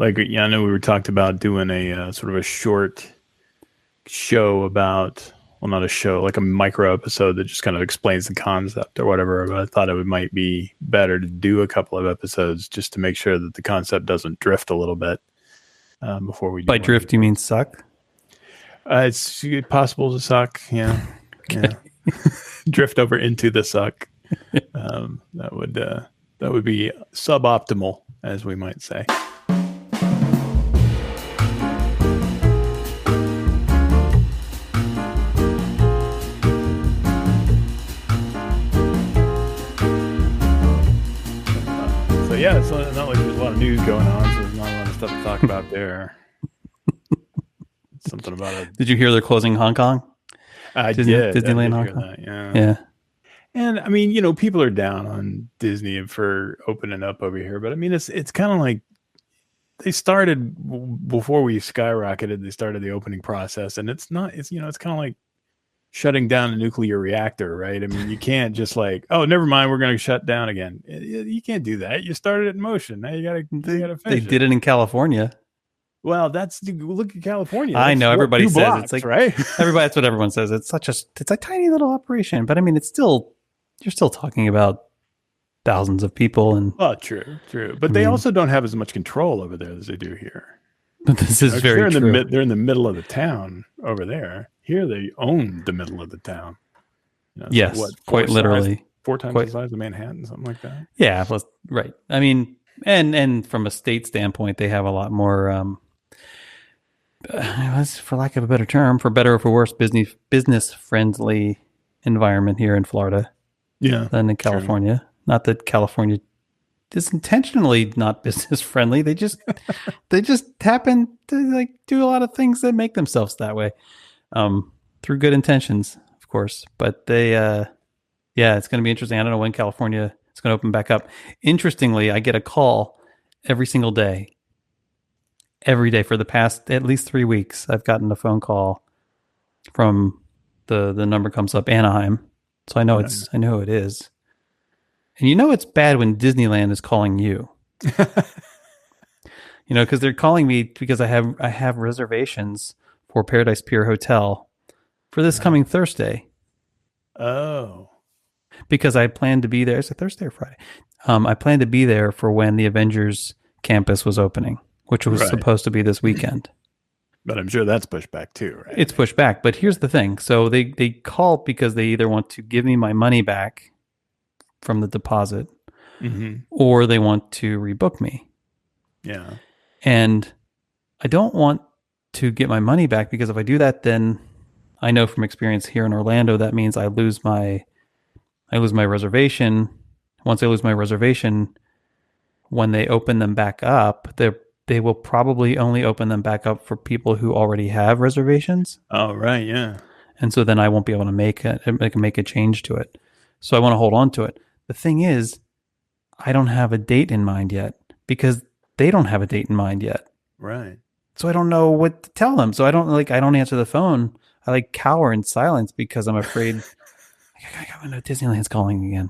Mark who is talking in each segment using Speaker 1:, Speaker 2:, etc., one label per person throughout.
Speaker 1: Like, yeah, I know we were talked about doing a sort of a short show about, well, not a show, like a micro episode that just kind of explains the concept or whatever. But I thought it might be better to do a couple of episodes just to make sure that the concept doesn't drift a little bit before we do.
Speaker 2: By drift, you mean suck?
Speaker 1: It's possible to suck. Yeah. Okay. Yeah. Drift over into the suck. That would be suboptimal, as we might say. Yeah, it's not like there's a lot of news going on, so there's not a lot of stuff to talk about there. Something about it.
Speaker 2: Did you hear they're closing Hong Kong?
Speaker 1: I did.
Speaker 2: Disneyland Hong Kong? Yeah.
Speaker 1: And I mean, people are down on Disney for opening up over here, but I mean, it's kind of like they started before we skyrocketed. They started the opening process, and it's kind of like shutting down a nuclear reactor, right? I mean, you can't just like, oh, never mind, we're going to shut down again. You can't do that. You started it in motion. Now you got to finish.
Speaker 2: They did it in California.
Speaker 1: Well, look at California.
Speaker 2: I know everybody says blocks, it's like
Speaker 1: right.
Speaker 2: That's what everyone says. It's a tiny little operation, but I mean, you're still talking about thousands of people and.
Speaker 1: Oh, true. But they also don't have as much control over there as they do here.
Speaker 2: But this is very true.
Speaker 1: They're in the middle of the town over there. Here they own the middle of the town.
Speaker 2: Yes, like quite literally.
Speaker 1: 4 times the size of Manhattan, something like that.
Speaker 2: Yeah, right. I mean, and from a state standpoint, they have a lot more, for lack of a better term, for better or for worse, business friendly environment here in Florida.
Speaker 1: Yeah,
Speaker 2: than in California. True. Not that California is intentionally not business friendly. They just happen to like do a lot of things that make themselves that way. Through good intentions, of course, but they, it's going to be interesting. I don't know when California is going to open back up. Interestingly, I get a call every single day, every day for the past at least 3 weeks. I've gotten a phone call from the number comes up Anaheim. So I know I know who it is. And it's bad when Disneyland is calling you, because they're calling me because I have reservations for Paradise Pier Hotel for this coming Thursday.
Speaker 1: Oh.
Speaker 2: Because I plan to be there. Is it Thursday or Friday? I plan to be there for when the Avengers campus was opening, which was supposed to be this weekend.
Speaker 1: But I'm sure that's pushed back too, right?
Speaker 2: It's pushed back. But here's the thing. So they call because they either want to give me my money back from the deposit or they want to rebook me.
Speaker 1: Yeah.
Speaker 2: And I don't want to get my money back because if I do that, then I know from experience here in Orlando, that means I lose my reservation. Once I lose my reservation, when they open them back up, they will probably only open them back up for people who already have reservations.
Speaker 1: Oh, right. Yeah.
Speaker 2: And so then I won't be able to make a change to it. So I want to hold on to it. The thing is, I don't have a date in mind yet because they don't have a date in mind yet.
Speaker 1: Right.
Speaker 2: So I don't know what to tell them. So I don't answer the phone. I cower in silence because I'm afraid Disneyland's calling again.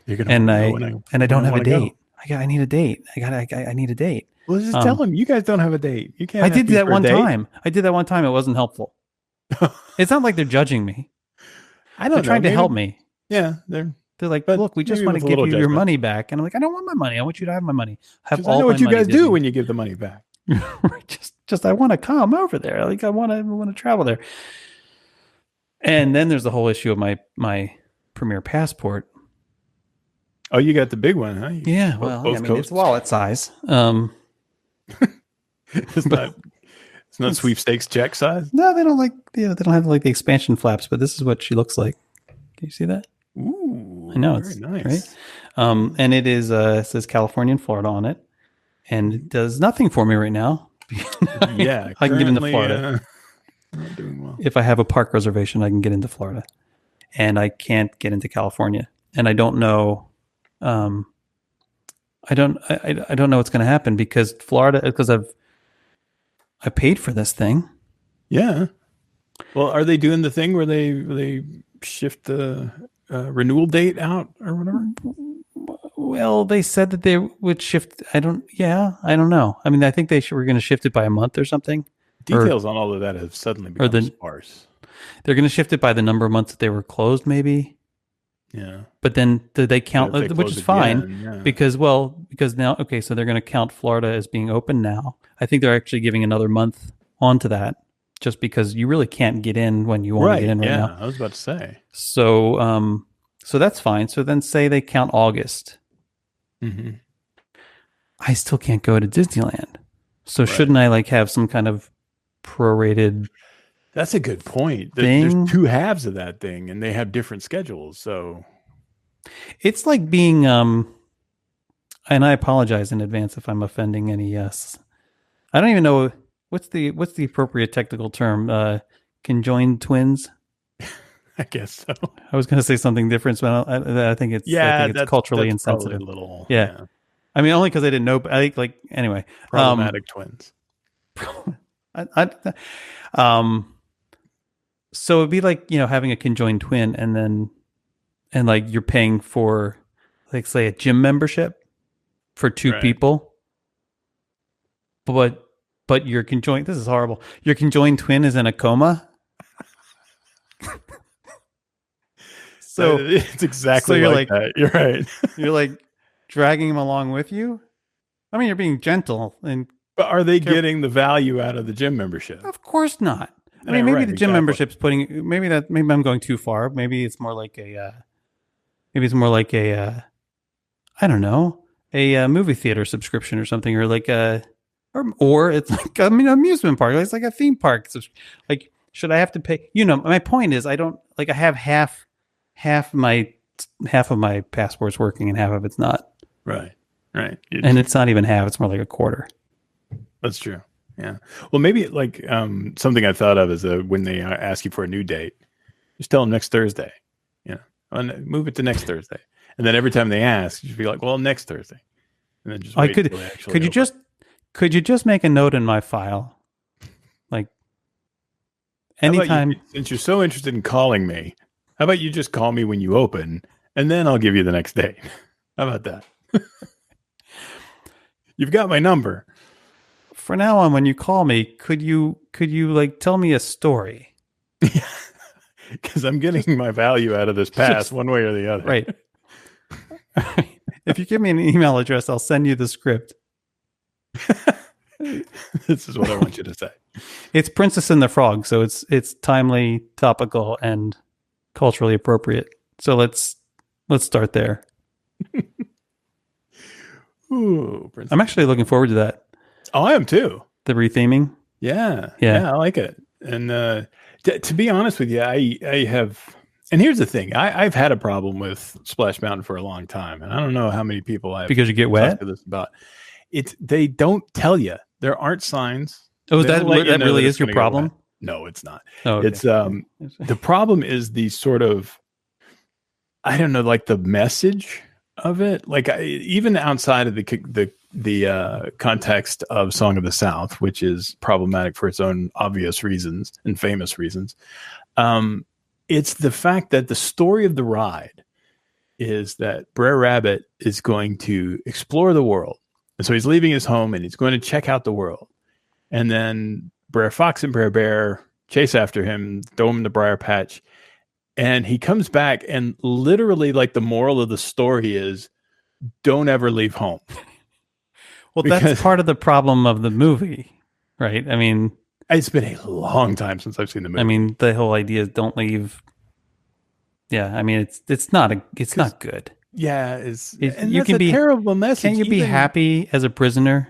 Speaker 2: I don't have a date. I need a date. I need a date.
Speaker 1: Well, just tell them you guys don't have a date. You can't.
Speaker 2: I did that one time. It wasn't helpful. It's not like they're judging me. They're trying to help me.
Speaker 1: Yeah, they're
Speaker 2: like, look, we just want to give you your money back, and I'm like, I don't want my money. I want you to have my money.
Speaker 1: I know what you guys do when you give the money back.
Speaker 2: just I want to come over there. Like I want to travel there. And then there's the whole issue of my Premier passport.
Speaker 1: Oh, you got the big one, huh?
Speaker 2: Yeah, well, it's wallet size.
Speaker 1: It's not sweepstakes check size.
Speaker 2: No, they don't they don't have like the expansion flaps, but this is what she looks like. Can you see that?
Speaker 1: Ooh,
Speaker 2: I know it's nice, right? And it is it says California and Florida on it, and it does nothing for me right now.
Speaker 1: Yeah,
Speaker 2: I can get into Florida.
Speaker 1: Not doing well.
Speaker 2: If I have a park reservation, I can get into Florida, and I can't get into California, and I don't know. I don't know what's going to happen because I paid for this thing.
Speaker 1: Yeah. Well, are they doing the thing where they shift the renewal date out or whatever?
Speaker 2: Well, they said that they would shift. I don't know. I mean, I think were going to shift it by a month or something, or
Speaker 1: Details on all of that have suddenly
Speaker 2: or
Speaker 1: become
Speaker 2: the
Speaker 1: sparse.
Speaker 2: they're going to shift it by the number of months that they were closed, maybe.
Speaker 1: Yeah.
Speaker 2: But then do they
Speaker 1: But
Speaker 2: count,
Speaker 1: if they
Speaker 2: which
Speaker 1: close
Speaker 2: is fine
Speaker 1: again, yeah.
Speaker 2: because now, okay, so they're going to count Florida as being open now. I think they're actually giving another month onto that just because you really can't get in when you want to get
Speaker 1: Right.
Speaker 2: in right now.
Speaker 1: Yeah. I was about to say.
Speaker 2: So that's fine. So then say they count August.
Speaker 1: Mm-hmm.
Speaker 2: I still can't go to Disneyland. So
Speaker 1: Right.
Speaker 2: shouldn't I like have some kind of prorated
Speaker 1: That's a good point. There's
Speaker 2: thing?
Speaker 1: two halves of that thing, and they have different schedules. So
Speaker 2: It's like being and I apologize in advance if I'm offending any yes. I don't even know what's the appropriate technical term. Conjoined twins.
Speaker 1: I guess so.
Speaker 2: I was going to say something different, but I think
Speaker 1: Yeah,
Speaker 2: it's culturally
Speaker 1: that's probably a
Speaker 2: insensitive.
Speaker 1: little
Speaker 2: Yeah, I mean only because I didn't know. But I like anyway.
Speaker 1: problematic twins.
Speaker 2: I, um, so it'd be like having a conjoined twin, and like you're paying for like say a gym membership for two
Speaker 1: Right.
Speaker 2: people, but your conjoined this is horrible. Your conjoined twin is in a coma. So
Speaker 1: It's exactly
Speaker 2: you're
Speaker 1: like that. You're right.
Speaker 2: you're like dragging him along with you. I mean, you're being gentle, and
Speaker 1: But are they getting the value out of the gym membership?
Speaker 2: of course not. I mean,
Speaker 1: Yeah,
Speaker 2: maybe
Speaker 1: right,
Speaker 2: the gym
Speaker 1: exactly.
Speaker 2: membership's putting. Maybe I'm going too far. Maybe it's more like a. I don't know, a movie theater subscription or something, or like or it's like amusement park. It's like a theme park. So like, should I have to pay? My point is, I don't like. I have half of my passport's working and half of it's not.
Speaker 1: Right. Right.
Speaker 2: And it's not even half; it's more like a quarter.
Speaker 1: That's true. Yeah. Well, maybe like something I thought of is when they ask you for a new date, just tell them next Thursday. Move it to next Thursday, and then every time they ask, you should be like, "Well, next Thursday," and then just wait until they actually
Speaker 2: Could you
Speaker 1: open.
Speaker 2: could you just make a note in my file, like anytime?
Speaker 1: Since you're so interested in calling me, how about you just call me when you open, and then I'll give you the next date. How about that? You've got my number.
Speaker 2: For now on, when you call me, could you like tell me a story?
Speaker 1: Because I'm getting my value out of this pass one way or the other.
Speaker 2: Right. If you give me an email address, I'll send you the script.
Speaker 1: This is what I want you to say.
Speaker 2: It's Princess and the Frog, so it's timely, topical, and culturally appropriate. So let's start there.
Speaker 1: Ooh,
Speaker 2: I'm actually looking forward to that.
Speaker 1: Oh, I am too.
Speaker 2: The retheming.
Speaker 1: Yeah, I like it. And to be honest with you, I have. And here's the thing: I've had a problem with Splash Mountain for a long time, and I don't know how many people I've
Speaker 2: because you get wet.
Speaker 1: talked to this about. They don't tell you. There aren't signs.
Speaker 2: Oh, that really is your problem?
Speaker 1: No, it's not.
Speaker 2: Oh, okay.
Speaker 1: It's the problem is the sort of, I don't know, like the message of it. Like even outside of the context of Song of the South, which is problematic for its own obvious reasons and famous reasons. It's the fact that the story of the ride is that Brer Rabbit is going to explore the world. And so he's leaving his home and he's going to check out the world. And then Brer Fox and Brer Bear chase after him, throw him in the briar patch. And he comes back and literally like the moral of the story is don't ever leave home.
Speaker 2: Well, that's part of the problem of the movie, right? I mean,
Speaker 1: it's been a long time since I've seen the movie.
Speaker 2: I mean, the whole idea is don't leave. Yeah, I mean, it's not good.
Speaker 1: Yeah, and
Speaker 2: you
Speaker 1: that's
Speaker 2: can be
Speaker 1: terrible message.
Speaker 2: Can't you be happy as a prisoner?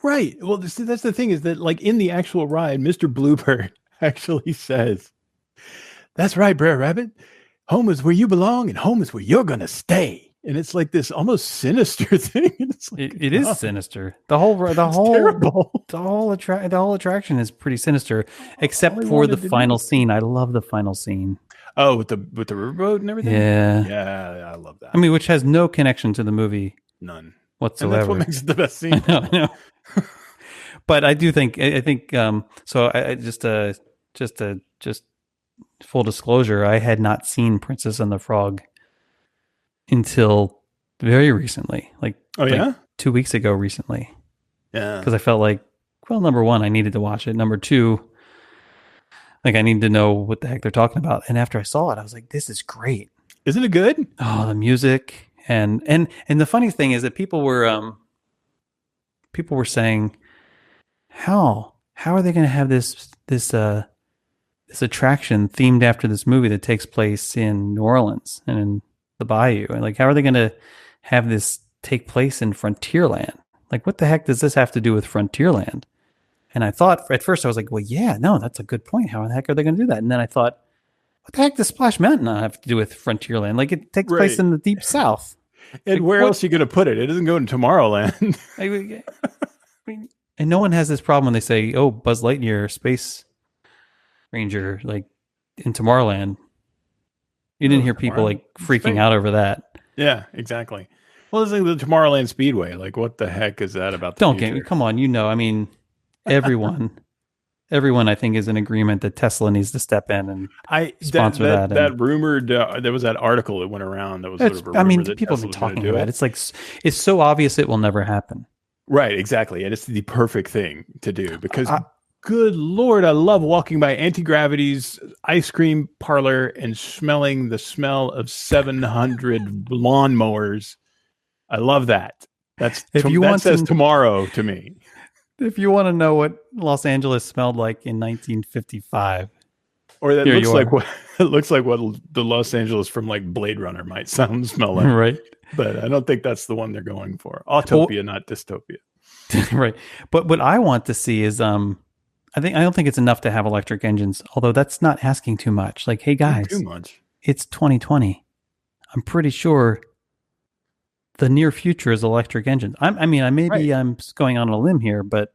Speaker 1: Right. Well, that's the thing is that like in the actual ride, Mr. Bluebird actually says, "That's right, Brer Rabbit. Home is where you belong, and home is where you're gonna stay." And it's like this almost sinister thing. And it's like,
Speaker 2: it is sinister. The whole attraction is pretty sinister, except for the final scene. I love the final scene.
Speaker 1: Oh, with the riverboat and everything. Yeah, I love that.
Speaker 2: I mean, which has no connection to the movie,
Speaker 1: none
Speaker 2: whatsoever.
Speaker 1: And that's what makes it the best scene.
Speaker 2: I know. But I do think. I think. So I just full disclosure, I had not seen Princess and the Frog until very recently,
Speaker 1: Oh
Speaker 2: like
Speaker 1: yeah,
Speaker 2: 2 weeks ago recently,
Speaker 1: yeah.
Speaker 2: because I felt like, well, number one, I needed to watch it. Number two, like I need to know what the heck they're talking about. And after I saw it, I was like, this is great.
Speaker 1: Isn't it good?
Speaker 2: Oh, the music and the funny thing is that people were saying, how are they going to have this attraction themed after this movie that takes place in New Orleans and in the Bayou, and like how are they going to have this take place in Frontierland? Like what the heck does this have to do with Frontierland? And I thought at first I was like, well, yeah, no, that's a good point. How the heck are they going to do that? And then I thought, what the heck does Splash Mountain not have to do with Frontierland? Like it takes place
Speaker 1: Right.
Speaker 2: in the deep South.
Speaker 1: And
Speaker 2: Like
Speaker 1: where
Speaker 2: what?
Speaker 1: else are you going to put it? It doesn't go in Tomorrowland.
Speaker 2: I mean, and no one has this problem when they say, "Oh, Buzz Lightyear, Space Ranger," like in Tomorrowland. You didn't
Speaker 1: Oh,
Speaker 2: hear people
Speaker 1: Tomorrowland.
Speaker 2: like
Speaker 1: It's
Speaker 2: freaking
Speaker 1: fake.
Speaker 2: out over that.
Speaker 1: Yeah, exactly. Well, it's like the Tomorrowland Speedway. Like, what the heck is that about the
Speaker 2: Don't get me.
Speaker 1: future?
Speaker 2: Come on, I mean, everyone, everyone, I think is in agreement that Tesla needs to step in and
Speaker 1: I that
Speaker 2: sponsor that.
Speaker 1: that
Speaker 2: And
Speaker 1: that rumored there was that article that went around that was sort
Speaker 2: it's,
Speaker 1: of a
Speaker 2: I mean,
Speaker 1: rumor that
Speaker 2: people have
Speaker 1: Tesla
Speaker 2: been
Speaker 1: was going to
Speaker 2: talking
Speaker 1: do
Speaker 2: about it.
Speaker 1: it.
Speaker 2: It's like it's so obvious it will never happen.
Speaker 1: Right, exactly. And it's the perfect thing to do because
Speaker 2: I,
Speaker 1: good Lord, I love walking by Anti-Gravity's ice cream parlor and smelling the smell of 700 lawnmowers. I love that.
Speaker 2: if you
Speaker 1: That
Speaker 2: want
Speaker 1: says
Speaker 2: to,
Speaker 1: tomorrow to me.
Speaker 2: if you want to know what Los Angeles smelled like in 1955,
Speaker 1: Or that
Speaker 2: here
Speaker 1: looks
Speaker 2: you
Speaker 1: like
Speaker 2: are.
Speaker 1: what it looks like what the Los Angeles from like Blade Runner might smell like.
Speaker 2: Right.
Speaker 1: But I don't think that's the one they're going for.
Speaker 2: But
Speaker 1: Autopia, not dystopia.
Speaker 2: right. But what I want to see is I don't think it's enough to have electric engines, although that's not asking too much. Like, hey
Speaker 1: Not too
Speaker 2: guys,
Speaker 1: much.
Speaker 2: it's 2020. I'm pretty sure the near future is electric engines. I mean,
Speaker 1: Right.
Speaker 2: I'm going on a limb here, but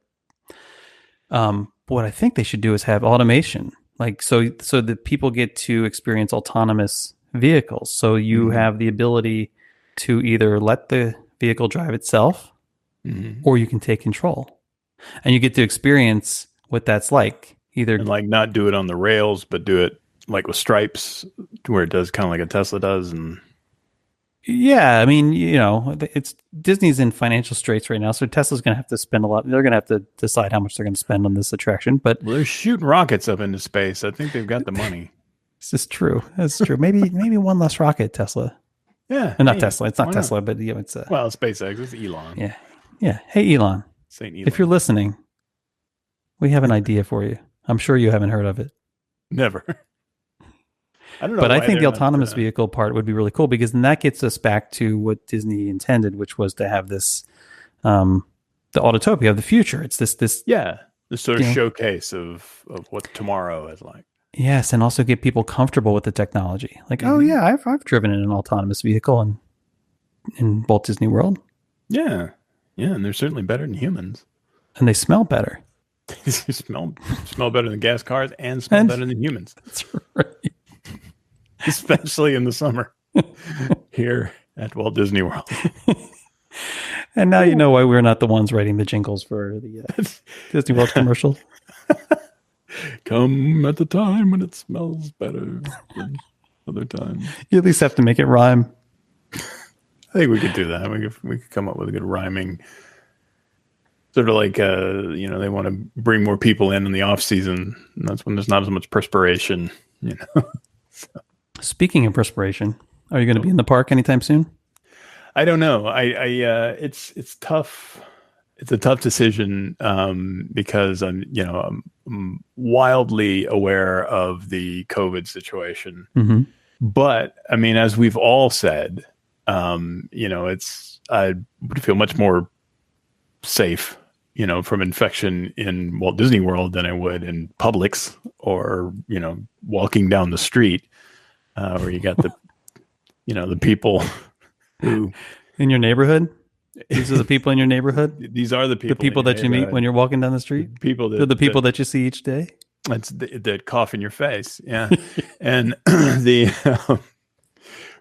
Speaker 2: what I think they should do is have automation, like so that people get to experience autonomous vehicles. So you
Speaker 1: Mhm.
Speaker 2: have the ability to either let the vehicle drive itself,
Speaker 1: Mhm.
Speaker 2: or you can take control, and you get to experience what that's like. Either
Speaker 1: And like not do it on the rails, but do it like with stripes where it does kind of like a Tesla does. And
Speaker 2: yeah, I mean, it's Disney's in financial straits right now, so Tesla's going to have to spend a lot. They're going to have to decide how much they're going to spend on this attraction. But
Speaker 1: well, they're shooting rockets up into space. I think they've got the money.
Speaker 2: this is true. That's true. Maybe one less rocket, Tesla.
Speaker 1: Yeah.
Speaker 2: Not
Speaker 1: Hey,
Speaker 2: Tesla. It's not
Speaker 1: why not?
Speaker 2: Tesla, but it's
Speaker 1: Well, SpaceX. It's Elon.
Speaker 2: yeah, yeah. Hey, Elon,
Speaker 1: Saint
Speaker 2: if you're
Speaker 1: Elon.
Speaker 2: listening, we have an idea for you. I'm sure you haven't heard of it,
Speaker 1: Never. I don't know.
Speaker 2: but I
Speaker 1: Why
Speaker 2: think the
Speaker 1: they're not,
Speaker 2: autonomous vehicle part would be really cool, because then that gets us back to what Disney intended, which was to have this, the Autotopia of the future. It's this
Speaker 1: yeah, the sort of
Speaker 2: you know,
Speaker 1: showcase of what tomorrow is like.
Speaker 2: yes, and also get people comfortable with the technology. Like, oh
Speaker 1: Mhm.
Speaker 2: yeah, I've driven in an autonomous vehicle in Walt Disney World,
Speaker 1: Yeah. Yeah. And they're certainly better than humans.
Speaker 2: and they smell better.
Speaker 1: They smell better than gas cars and smell
Speaker 2: And
Speaker 1: better than humans,
Speaker 2: that's right.
Speaker 1: especially in the summer here at Walt Disney World.
Speaker 2: And now you know why we're not the ones writing the jingles for the Disney World commercial.
Speaker 1: Come at the time when it smells better than other times.
Speaker 2: You at least have to make it rhyme.
Speaker 1: I think we could do that. We could come up with a good rhyming, sort of like they want to bring more people in the off season. And that's when there's not as much perspiration.
Speaker 2: Speaking of perspiration, are you going to be in the park anytime soon?
Speaker 1: I don't know. It's tough. It's a tough decision because I'm wildly aware of the COVID situation.
Speaker 2: Mm-hmm.
Speaker 1: But I mean, as we've all said, I would feel much more safe, from infection in Walt Disney World than I would in Publix or, walking down the street where you got the people who
Speaker 2: In your neighborhood? These are the people in your neighborhood?
Speaker 1: these are the
Speaker 2: The
Speaker 1: people
Speaker 2: people that you meet when you're walking down the street?
Speaker 1: people
Speaker 2: They're the people that you see each day?
Speaker 1: that cough in your face. Yeah. And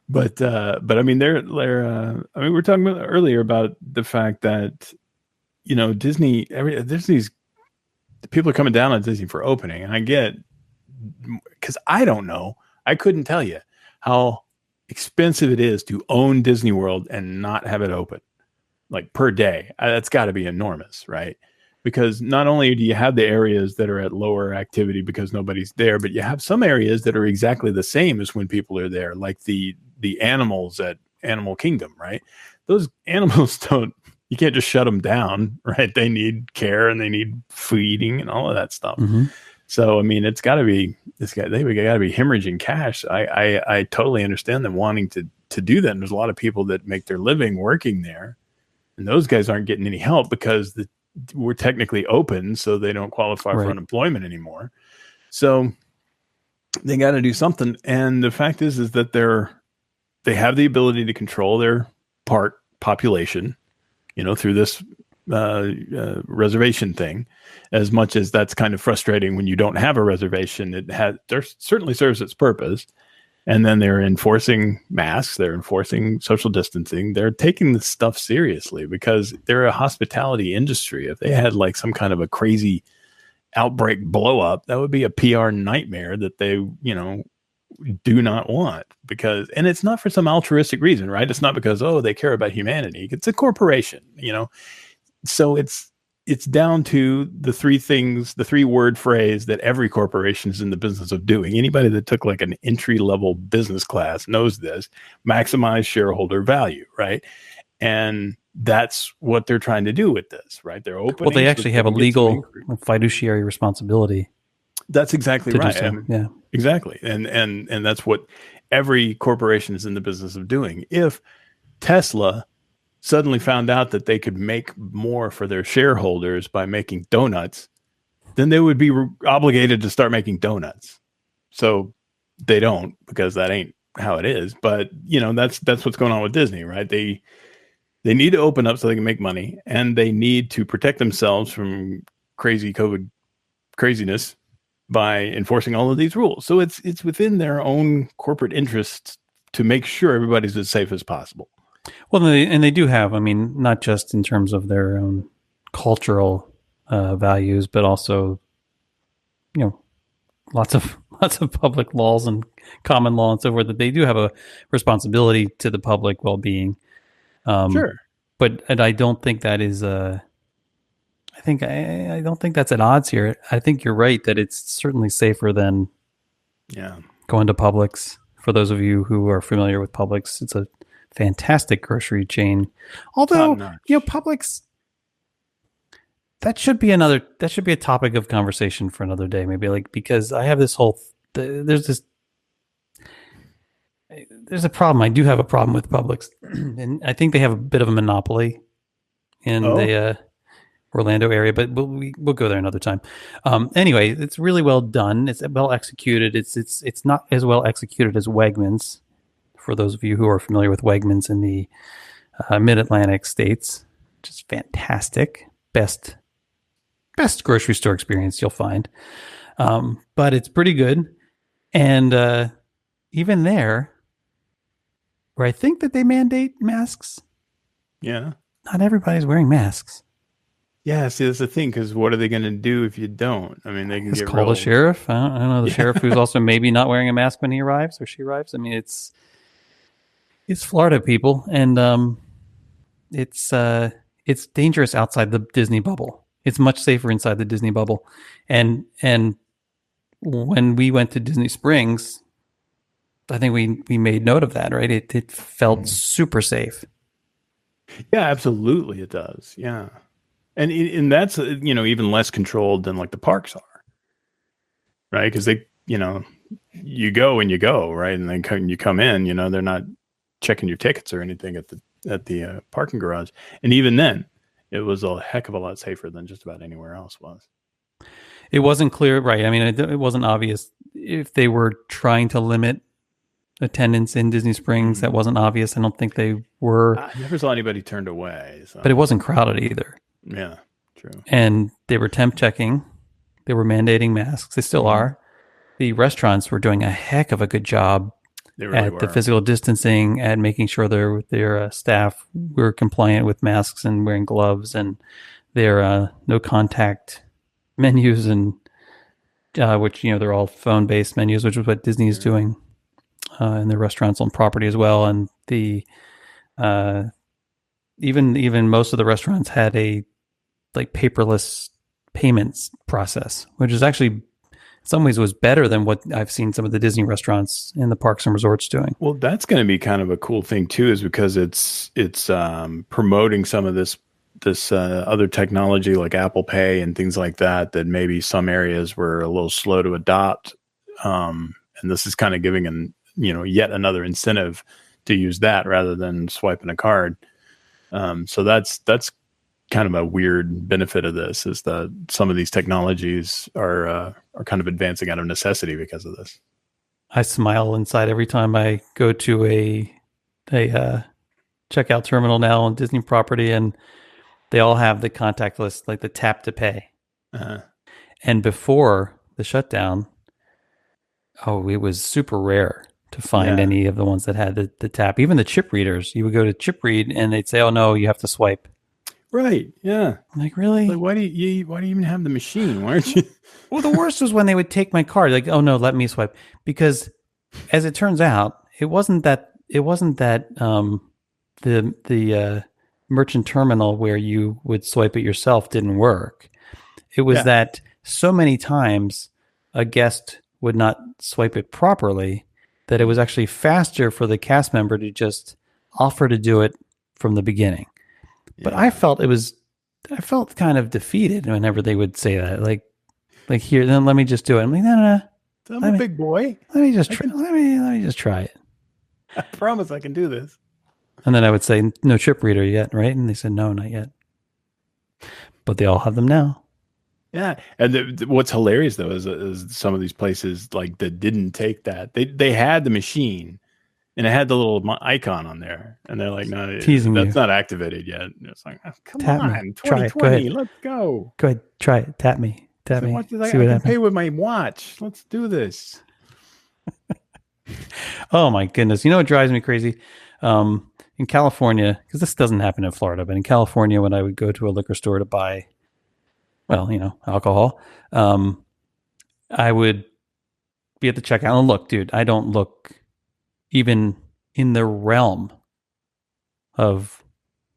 Speaker 1: but I mean, I mean, we are talking about earlier about the fact that, Disney's people are coming down on Disney for opening. And I get, because I don't know, I couldn't tell you how expensive it is to own Disney World and not have it open, like per day. That's got to be enormous, right? Because not only do you have the areas that are at lower activity because nobody's there, but you have some areas that are exactly the same as when people are there, like the animals at Animal Kingdom, right? Those animals don't, you can't just shut them down, right? They need care and they need feeding and all of that stuff.
Speaker 2: Mm-hmm.
Speaker 1: So I mean, it's got to be they got to be hemorrhaging cash. I totally understand them wanting to do that. And there's a lot of people that make their living working there, and those guys aren't getting any help because we're technically open, so they don't qualify for unemployment anymore. So they got to do something. And the fact is that they have the ability to control their park population, through this reservation thing. As much as that's kind of frustrating when you don't have a reservation, there certainly serves its purpose. And then they're enforcing masks, they're enforcing social distancing, they're taking this stuff seriously because they're a hospitality industry. If they had like some kind of a crazy outbreak blow up, that would be a PR nightmare that they, do not want, and it's not for some altruistic reason, right? It's not because, they care about humanity. It's a corporation, so it's down to the three word phrase that every corporation is in the business of doing. Anybody that took like an entry level business class knows this: maximize shareholder value, right? And that's what they're trying to do with this, right? They're open.
Speaker 2: Well, they actually have a legal fiduciary responsibility.
Speaker 1: That's exactly right.
Speaker 2: So. Yeah,
Speaker 1: exactly. And that's what every corporation is in the business of doing. If Tesla suddenly found out that they could make more for their shareholders by making donuts, then they would be obligated to start making donuts. So they don't, because that ain't how it is. But that's what's going on with Disney, right? They need to open up so they can make money, and they need to protect themselves from crazy COVID craziness by enforcing all of these rules. So it's within their own corporate interests to make sure everybody's as safe as possible.
Speaker 2: Well, they do have, not just in terms of their own cultural values, but also, lots of public laws and common law and so forth, that they do have a responsibility to the public well-being.
Speaker 1: Sure.
Speaker 2: But I don't think that is I don't think that's at odds here. I think you're right that it's certainly safer than going to Publix. For those of you who are familiar with Publix, it's a fantastic grocery chain. Although, Publix, that should be a topic of conversation for another day, maybe, because I have this there's a problem. I do have a problem with Publix, and I think they have a bit of a monopoly in the Orlando area, but we'll go there another time. Anyway, it's really well done. It's well executed. It's not as well executed as Wegmans. For those of you who are familiar with Wegmans in the Mid-Atlantic states, which is fantastic, best grocery store experience you'll find. But it's pretty good, and even there, where I think that they mandate masks, not everybody's wearing masks.
Speaker 1: Yeah, see, that's the thing, because what are they going to do if you don't? They can
Speaker 2: just call the sheriff. I don't know, the sheriff who's also maybe not wearing a mask when he arrives or she arrives. It's Florida, people, and it's dangerous outside the Disney bubble. It's much safer inside the Disney bubble, and when we went to Disney Springs, I think we made note of that, right? It felt super safe.
Speaker 1: Yeah, absolutely, it does. Yeah. And that's, even less controlled than like the parks are, right? Because they, you go and you go, right? And then you come in, they're not checking your tickets or anything at the parking garage. And even then, it was a heck of a lot safer than just about anywhere else was.
Speaker 2: It wasn't clear, right? It wasn't obvious if they were trying to limit attendance in Disney Springs. That wasn't obvious. I don't think they were.
Speaker 1: I never saw anybody turned away. So.
Speaker 2: But it wasn't crowded either.
Speaker 1: Yeah, true.
Speaker 2: And they were temp checking. They were mandating masks. They still are. The restaurants were doing a heck of a good job at the physical distancing, at making sure their staff were compliant with masks and wearing gloves, and their no contact menus, and which they're all phone based menus, which is what Disney is doing. and the restaurants on property as well. And the uh, even most of the restaurants had a like paperless payments process, which is actually in some ways was better than what I've seen some of the Disney restaurants in the parks and resorts doing.
Speaker 1: Well, that's going to be kind of a cool thing too, is because it's promoting some of this other technology like Apple Pay and things like that that maybe some areas were a little slow to adopt. And this is kind of giving an yet another incentive to use that rather than swiping a card. So that's kind of a weird benefit of this, is that some of these technologies are kind of advancing out of necessity because of this.
Speaker 2: I smile inside every time I go to a checkout terminal now on Disney property, and they all have the contactless, like the tap to pay.
Speaker 1: Uh,
Speaker 2: And before the shutdown, it was super rare to find
Speaker 1: yeah.
Speaker 2: any of the ones that had the tap. Even the chip readers, you would go to chip read and they'd say, "Oh no, you have to swipe."
Speaker 1: Right. Yeah.
Speaker 2: I'm like, really?
Speaker 1: Like, why do you even have the machine? Why aren't you?
Speaker 2: Well, the worst was when they would take my card. Like, "Oh no, let me swipe," because as it turns out, it wasn't that the merchant terminal where you would swipe it yourself didn't work. It was
Speaker 1: Yeah.
Speaker 2: that so many times a guest would not swipe it properly that it was actually faster for the cast member to just offer to do it from the beginning. But
Speaker 1: Yeah.
Speaker 2: I felt kind of defeated whenever they would say that. Like here, then let me just do it. I'm like, no, no, no.
Speaker 1: I'm a big boy.
Speaker 2: Let me just
Speaker 1: I
Speaker 2: try.
Speaker 1: can.
Speaker 2: Let me just try it.
Speaker 1: I promise I can do this.
Speaker 2: And then I would say, no chip reader yet, right? And they said, no, not yet. But they all have them now.
Speaker 1: Yeah, and what's hilarious though is some of these places like that didn't take that. They had the machine and it had the little icon on there, and they're like, no,
Speaker 2: Teasing
Speaker 1: that's
Speaker 2: you.
Speaker 1: not activated yet. And it's like, oh, come
Speaker 2: Tap me.
Speaker 1: on,
Speaker 2: Try it. Go
Speaker 1: 2020,
Speaker 2: ahead.
Speaker 1: let's go.
Speaker 2: Go ahead. Try it. Tap me. Tap
Speaker 1: So
Speaker 2: me.
Speaker 1: watch this.
Speaker 2: See
Speaker 1: I
Speaker 2: what
Speaker 1: can pay
Speaker 2: happens.
Speaker 1: with my watch. Let's do this.
Speaker 2: Oh my goodness. You know what drives me crazy? In California, because this doesn't happen in Florida, but in California, when I would go to a liquor store to buy, well, alcohol, I would be at the checkout. And look, dude, I don't look even in the realm of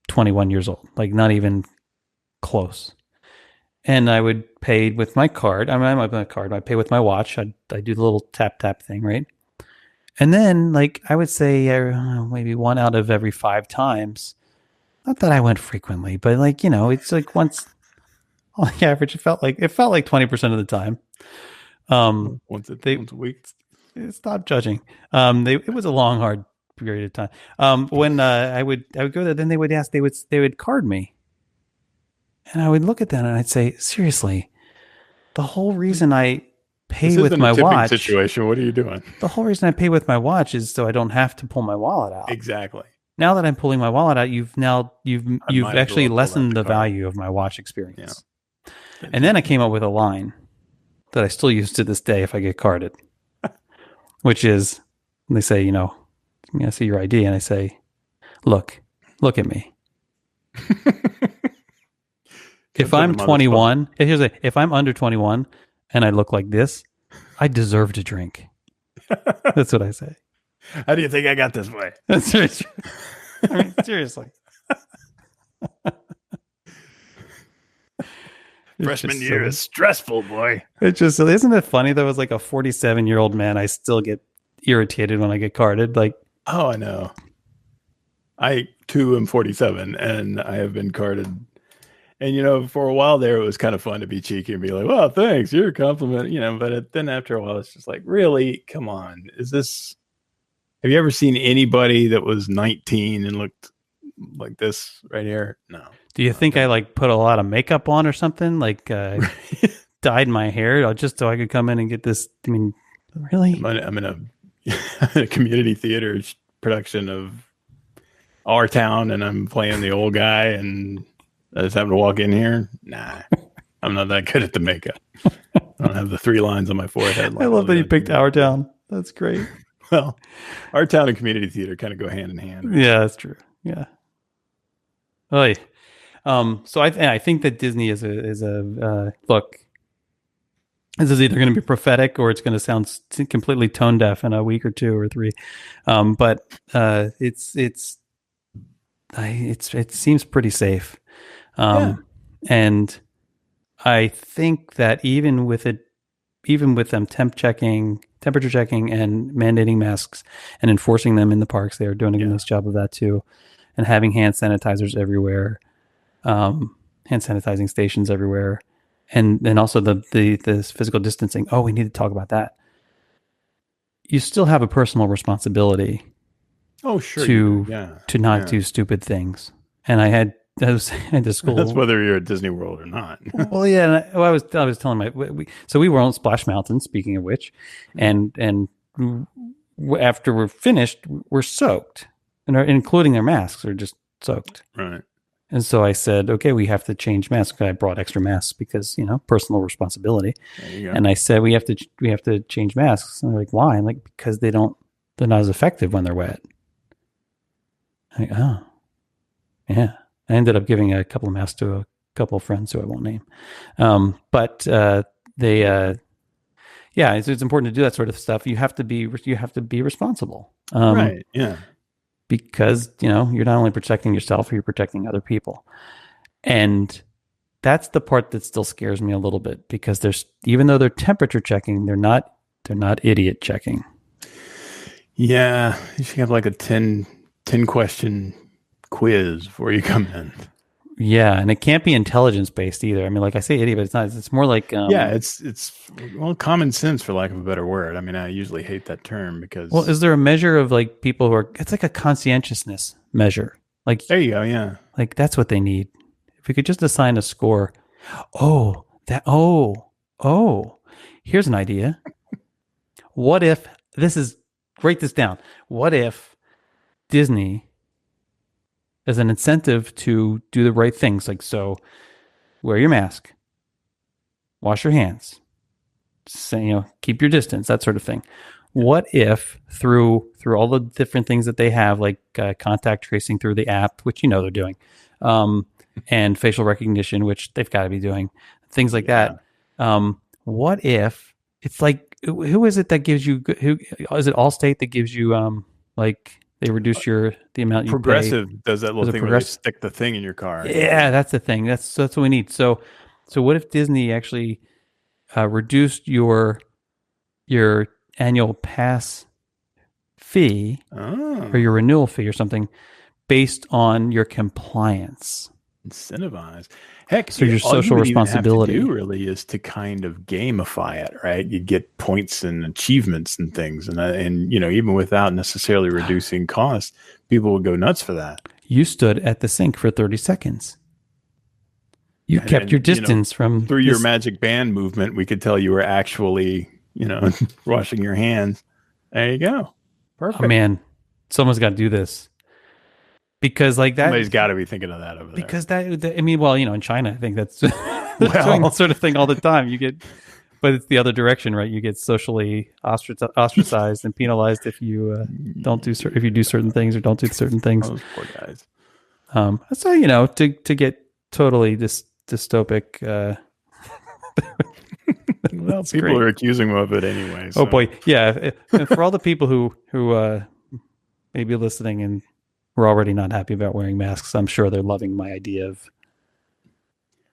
Speaker 2: 21 years old, like not even close. And I would pay with my card. I mean, I'm not my card. I pay with my watch. I do the little tap tap thing, right? And then, like, I would say maybe one out of every 5 times. Not that I went frequently, but like, it's like once on the average. It felt like 20% of the time. They
Speaker 1: Once a week.
Speaker 2: stop judging. It was a long, hard period of time. When I would go there, then they would ask, they would card me, and I would look at them and I'd say, seriously, the whole reason I
Speaker 1: This
Speaker 2: pay with
Speaker 1: isn't a
Speaker 2: my
Speaker 1: tipping
Speaker 2: watch,
Speaker 1: situation. What are you doing?
Speaker 2: the whole reason I pay with my watch is so I don't have to pull my wallet out.
Speaker 1: Exactly.
Speaker 2: Now that I'm pulling my wallet out, you've
Speaker 1: I might as
Speaker 2: actually
Speaker 1: well pull out
Speaker 2: lessened
Speaker 1: the
Speaker 2: the
Speaker 1: card.
Speaker 2: value of my watch
Speaker 1: Yeah.
Speaker 2: experience. And then I came up with a line that I still use to this day if I get carded, which is, they say, I see your ID, and I say, look at me. If
Speaker 1: Put
Speaker 2: I'm
Speaker 1: them on the spot.
Speaker 2: 21, if I'm under 21 and I look like this, I deserve to drink. That's what I say.
Speaker 1: How do you think I got this way?
Speaker 2: That's very true. I mean, seriously.
Speaker 1: Freshman year is stressful, boy.
Speaker 2: It's just, isn't it funny though? As like a 47-year-old man, I still get irritated when I get carded. Like,
Speaker 1: Oh, I know. I too am 47 and I have been carded. And for a while there, it was kind of fun to be cheeky and be like, "Well, thanks, you're a compliment." Then after a while, it's just like, really, come on, is this? Have you ever seen anybody that was 19 and looked like this right here? No.
Speaker 2: do you think I like put a lot of makeup on or something? Like, dyed my hair just so I could come in and get this? I mean, really?
Speaker 1: I'm in a community theater production of Our Town, and I'm playing the old guy, and I just happen to walk in here. Nah, I'm not that good at the makeup. I don't have the 3 lines on my forehead.
Speaker 2: I love that you picked Our Town. That's great.
Speaker 1: Well, Our Town and community theater kind of go hand in hand.
Speaker 2: Yeah, that's true. Yeah. Oy. So I think that Disney is a look. This is either going to be prophetic or it's going to sound completely tone deaf in a week or 2 or 3. But it seems pretty safe.
Speaker 1: Yeah.
Speaker 2: And I think that even with them temperature checking and mandating masks and enforcing them in the parks, they are doing a nice job of that too. And having hand sanitizers everywhere, hand sanitizing stations everywhere. And also the physical distancing. Oh, we need to talk about that. You still have a personal responsibility.
Speaker 1: Oh, sure.
Speaker 2: To not do stupid things. And I had to school.
Speaker 1: That's whether you're at Disney World or not.
Speaker 2: Well, yeah. I was telling we were on Splash Mountain. Speaking of which, and after we're finished, we're soaked, and including their masks are just soaked.
Speaker 1: Right.
Speaker 2: And so I said, okay, we have to change masks. I brought extra masks because, personal responsibility. And I said, we have to change masks. And they're like, why? I'm like, because they're not as effective when they're wet. I'm like, oh, yeah. I ended up giving a couple of masks to a couple of friends who I won't name. But it's important to do that sort of stuff. You have to be responsible.
Speaker 1: Right. Yeah.
Speaker 2: Because, you're not only protecting yourself, you're protecting other people. And that's the part that still scares me a little bit, because even though they're temperature checking, they're not idiot checking.
Speaker 1: Yeah. You should have like a 10 question quiz before you come in.
Speaker 2: Yeah, and it can't be intelligence based either. I mean, like I say idiot, but it's not. It's more like
Speaker 1: it's common sense, for lack of a better word. I mean, I usually hate that term because.
Speaker 2: Well, is there a measure of like people who are? It's like a conscientiousness measure. Like
Speaker 1: there you go. Yeah,
Speaker 2: like that's what they need. If we could just assign a score. Here's an idea. What if write this down? What if Disney, as an incentive to do the right things, like, so wear your mask, wash your hands, keep your distance, that sort of thing. What if through all the different things that they have, like contact tracing through the app, which they're doing, and facial recognition, which they've got to be doing, things like that. What if it's like, who is it that gives you? Who is it? Allstate that gives you like. They reduce the amount you
Speaker 1: Progressive
Speaker 2: pay.
Speaker 1: does that little thing where they stick the thing in your car.
Speaker 2: Yeah, that's the thing. That's what we need. So what if Disney actually reduced your annual pass fee or your renewal fee or something based on your compliance?
Speaker 1: Incentivize. Heck,
Speaker 2: so your social responsibility
Speaker 1: have to do really is to kind of gamify it, right? You get points and achievements and things, and even without necessarily reducing costs, people would go nuts for that.
Speaker 2: You stood at the sink for 30 seconds. You kept your distance from
Speaker 1: through your magic band movement. We could tell you were actually, washing your hands. There you go. Perfect.
Speaker 2: Oh man, someone's got to do this. Because like that,
Speaker 1: somebody's got to be thinking of that over there.
Speaker 2: Because in China, I think that's doing that sort of thing all the time. But it's the other direction, right? You get socially ostracized and penalized if you if you do certain things or don't do certain things.
Speaker 1: Those poor guys.
Speaker 2: So to get totally dystopic.
Speaker 1: Well, people are accusing them of it anyway. So.
Speaker 2: Oh boy, yeah. For all the people who may be listening and we're already not happy about wearing masks, I'm sure they're loving my idea of.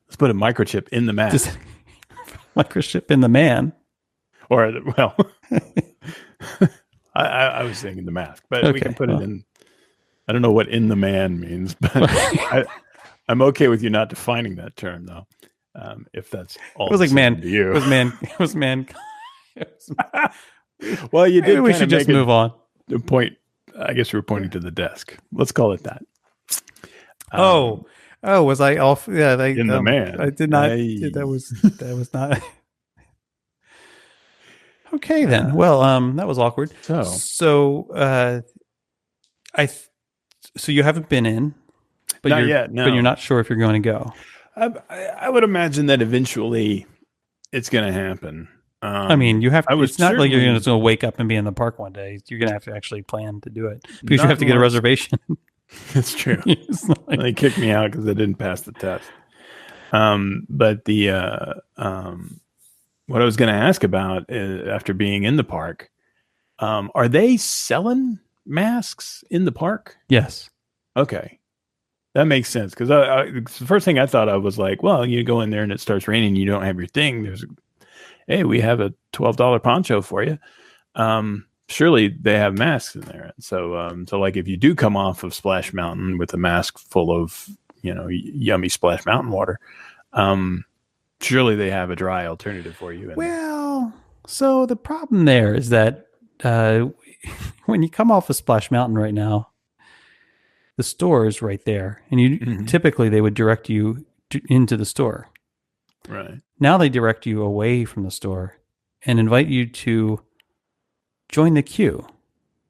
Speaker 1: Let's put a microchip in the mask.
Speaker 2: Microchip in the man.
Speaker 1: Or, well, I was thinking the mask, but we can put it in. I don't know what "in the man" means, but I'm okay with you not defining that term, though. If that's all.
Speaker 2: It was like man.
Speaker 1: To you.
Speaker 2: It was man. It was man.
Speaker 1: Well, you did.
Speaker 2: Maybe we should just move on.
Speaker 1: The point. I guess you were pointing to the desk. Let's call it that.
Speaker 2: Was I off? Yeah,
Speaker 1: in the man.
Speaker 2: I did not. That was not. Okay, then. Well, that was awkward. So you haven't been in, but
Speaker 1: not yet. No.
Speaker 2: But you're not sure if you're going to go.
Speaker 1: I would imagine that eventually it's going to happen.
Speaker 2: I mean, you have to. It's not like you're going to wake up and be in the park one day. You're going to have to actually plan to do it because you have to get a reservation.
Speaker 1: That's true. They kicked me out because I didn't pass the test. But what I was going to ask about after being in the park, are they selling masks in the park?
Speaker 2: Yes.
Speaker 1: Okay. That makes sense because the first thing I thought of was like, well, you go in there and it starts raining, you don't have your thing. Hey, we have a $12 poncho for you. Surely they have masks in there. So like if you do come off of Splash Mountain with a mask full of, yummy Splash Mountain water, surely they have a dry alternative for you.
Speaker 2: Well, so the problem there is that when you come off of Splash Mountain right now, the store is right there, and typically they would direct you into the store.
Speaker 1: Right.
Speaker 2: Now they direct you away from the store and invite you to join the queue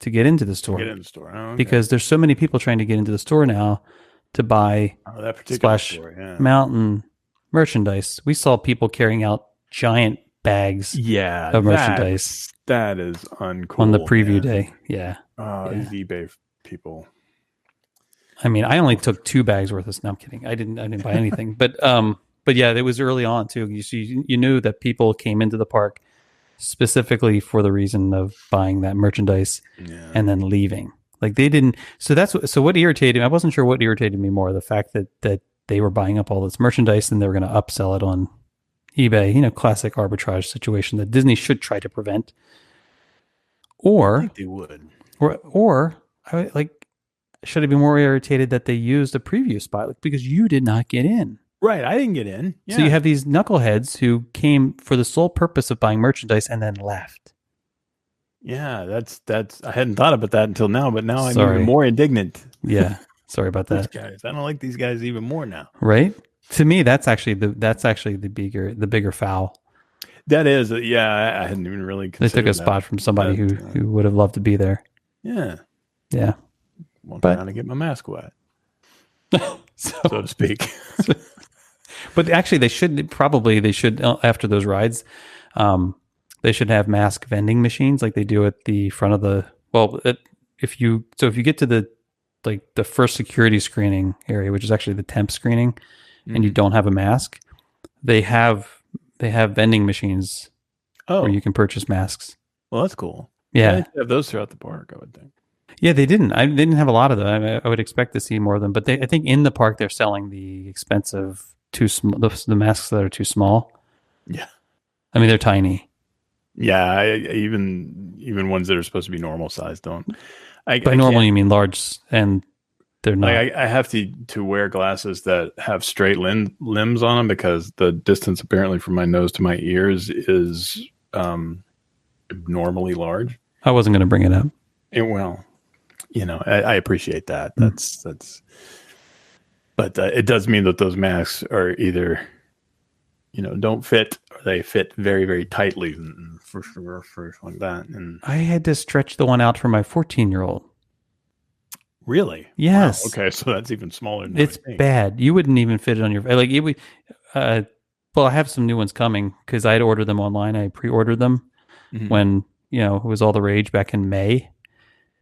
Speaker 2: to get into the store.
Speaker 1: Get in the store. Oh, okay.
Speaker 2: Because there's so many people trying to get into the store now to buy
Speaker 1: that particular
Speaker 2: Splash
Speaker 1: store,
Speaker 2: Mountain merchandise. We saw people carrying out giant bags of merchandise.
Speaker 1: That is uncool.
Speaker 2: On the preview day. Yeah.
Speaker 1: These eBay people.
Speaker 2: I mean, I only took 2 bags worth of. No, I'm kidding. I didn't buy anything. But yeah, it was early on too. You knew that people came into the park specifically for the reason of buying that merchandise and then leaving. Like they didn't. So what irritated me? I wasn't sure what irritated me more: the fact that they were buying up all this merchandise and they were going to upsell it on eBay. Classic arbitrage situation that Disney should try to prevent. Or
Speaker 1: I think they would.
Speaker 2: Or should have been more irritated that they used a preview spot because you did not get in.
Speaker 1: Right, I didn't get in. Yeah.
Speaker 2: So you have these knuckleheads who came for the sole purpose of buying merchandise and then left.
Speaker 1: Yeah, that's. I hadn't thought about that until now, but now I'm even more indignant.
Speaker 2: Yeah, sorry about that.
Speaker 1: Guys, I don't like these guys even more now.
Speaker 2: Right? To me, that's actually the bigger foul.
Speaker 1: That is, I hadn't even really considered.
Speaker 2: They took a spot from somebody who would have loved to be there.
Speaker 1: Yeah.
Speaker 2: Yeah.
Speaker 1: Won't trying to get my mask wet, so to speak.
Speaker 2: But actually, they should after those rides, they should have mask vending machines like they do at the front of the. Well, if you get to the first security screening area, which is actually the temp screening, and you don't have a mask, they have vending machines where you can purchase masks.
Speaker 1: Well, that's cool.
Speaker 2: Yeah,
Speaker 1: they have those throughout the park, I would think.
Speaker 2: Yeah, they didn't. They didn't have a lot of them. I would expect to see more of them, but I think in the park they're selling the expensive the masks that are too small.
Speaker 1: Yeah,
Speaker 2: I mean they're tiny.
Speaker 1: Yeah, even ones that are supposed to be normal size don't.
Speaker 2: By normal, you mean large, and they're not.
Speaker 1: I have to wear glasses that have straight limbs on them because the distance apparently from my nose to my ears is normally large.
Speaker 2: I wasn't going to bring it up.
Speaker 1: I appreciate that. That's, but it does mean that those masks are either, don't fit or they fit very, very tightly for like that. And
Speaker 2: I had to stretch the one out for my 14-year-old.
Speaker 1: Really?
Speaker 2: Yes.
Speaker 1: Wow. Okay, so that's even smaller than
Speaker 2: it's bad. You wouldn't even fit it on your it would. Well, I have some new ones coming because I had ordered them online. I pre-ordered them when it was all the rage back in May.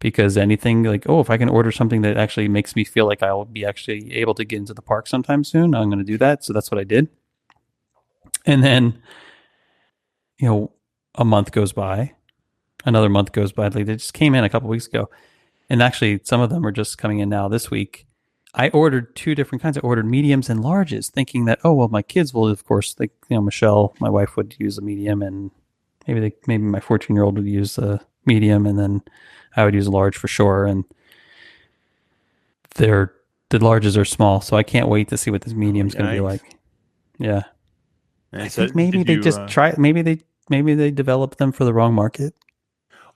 Speaker 2: Because anything if I can order something that actually makes me feel like I'll be actually able to get into the park sometime soon, I'm going to do that. So that's what I did. And then, a month goes by, another month goes by. They just came in a couple weeks ago. And actually, some of them are just coming in now this week. I ordered 2 different kinds. I ordered mediums and larges, thinking that, my kids will, of course, Michelle, my wife, would use a medium, and maybe my 14-year-old would use a medium, and then I would use a large for sure. And the larges are small, so I can't wait to see what this medium's going to be like. Yeah, I think maybe they just try. Maybe they developed them for the wrong market.